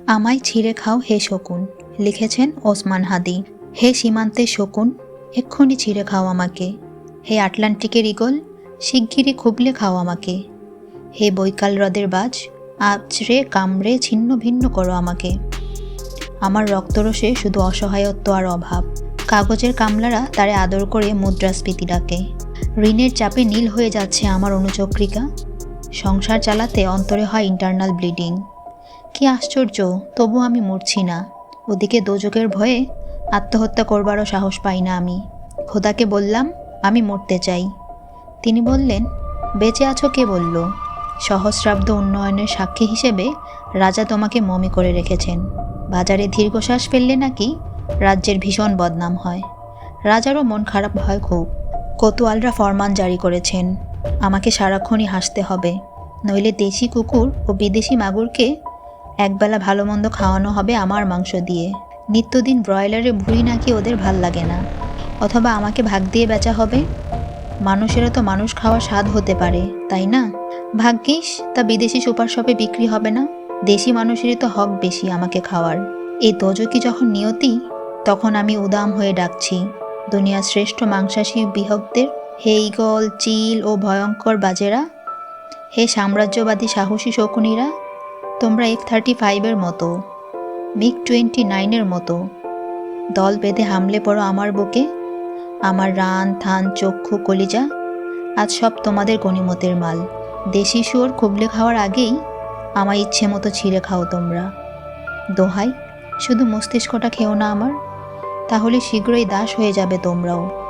আমায় ছিঁড়ে খাও হে শকুন, লিখেছেন ওসমান হাদি। হে সীমান্তের শকুন, এক্ষুনি ছিঁড়ে খাও আমাকে। হে আটলান্টিকের ঈগল, শিগগিরই খুবলে খাও আমাকে। হে বৈকাল হ্রদের বাজ, আছড়ে কামড়ে ছিন্ন ভিন্ন করো আমাকে। আমার রক্তরসে শুধু অসহায়ত্ব আর অভাব। কাগজের কামলারা তারে আদর করে মুদ্রাস্ফীতি ডাকে। ঋণের চাপে নীল হয়ে যাচ্ছে আমার অনুচক্রিকা। সংসার চালাতে অন্তরে হয় ইন্টারনাল ব্লিডিং। কি আশ্চর্য, তবু আমি মরছি না। ওদিকে দোজকের ভয়ে আত্মহত্যা করবারও সাহস পাই না আমি। খোদাকে বললাম আমি মরতে চাই। তিনি বললেন, বেঁচে আছো কে বলল? সহস্রাব্দ উন্নয়নের সাক্ষী হিসেবে রাজা তোমাকে মমি করে রেখেছেন। বাজারে দীর্ঘশ্বাস ফেললে নাকি রাজ্যের ভীষণ বদনাম হয়। রাজারও মন খারাপ হয় খুব। কোতোয়ালরা ফরমান জারি করেছেন, আমাকে সারাক্ষণই হাসতে হবে, নইলে দেশি কুকুর ও বিদেশি মাগুরকে একবেলা ভালো মন্দ খাওয়ানো হবে আমার মাংস দিয়ে। নিত্যদিন ব্রয়লারের ভুঁড়ি নাকি ওদের ভাল লাগে না। অথবা আমাকে ভাগ দিয়ে বেচা হবে। মানুষেরও তো মানুষ খাওয়ার স্বাদ হতে পারে, তাই না? ভাগ্যিস তা বিদেশি সুপার শপে বিক্রি হবে না। দেশি মানুষেরই তো হক বেশি আমাকে খাওয়ার। এই দোজকি যখন নিয়তি, তখন আমি উদাম হয়ে ডাকছি দুনিয়ার শ্রেষ্ঠ মাংসাশী বিহকদের, হে ঈগল, চিল ও ভয়ঙ্কর বাজেরা, হে সাম্রাজ্যবাদী সাহসী শকুনিরা, তোমরা F-35 মতো, MiG-29 মতো দল বেঁধে হামলে পড়ো আমার বুকে। আমার রান, থান, চক্ষু, কলিজা আজ সব তোমাদের গনিমতের মাল। দেশি শুয়োর খুবলে খাওয়ার আগেই আমার ইচ্ছে মতো ছিঁড়ে খাও তোমরা। দোহাই, শুধু মস্তিষ্কটা খেও না আমার, তাহলে শীঘ্রই দাস হয়ে যাবে তোমরাও।